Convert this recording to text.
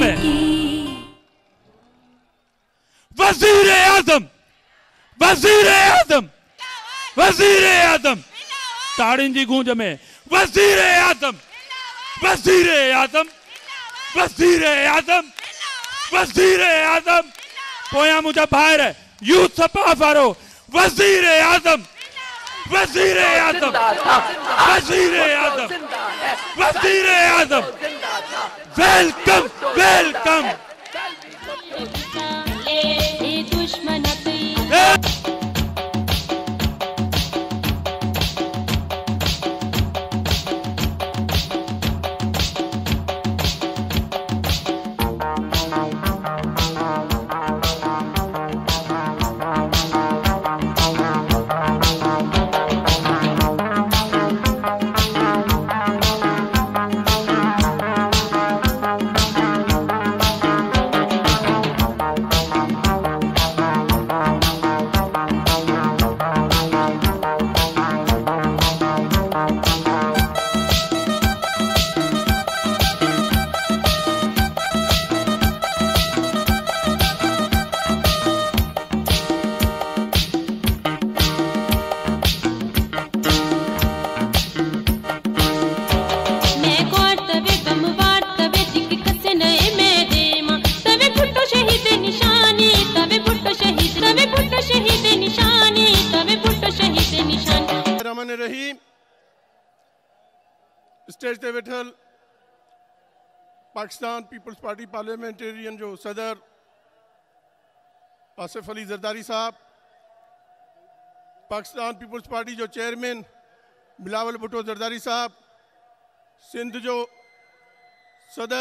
में वजीर आजम, वजीर आजम, वजीर आजम, ताड़ियुनि जी गूंज में वजीर आजम, वजीर आजम, वजीर आजम, वजीर आजम। पोयां मुझा भाइर यूथ सपा वारो वजीर आजम, वजीर आजम, वजीर आजम, वजीर आजम। Welcome, welcome. रही स्टेज ते वेठल पाकिस्तान पीपल्स पार्टी पार्लियामेंटेरियन जो सदर आसिफ अली जरदारी साहब, पाकिस्तान पीपल्स पार्टी जो चेयरमैन बिलावल भुट्टो जरदारी साहब, सिंध जो सदर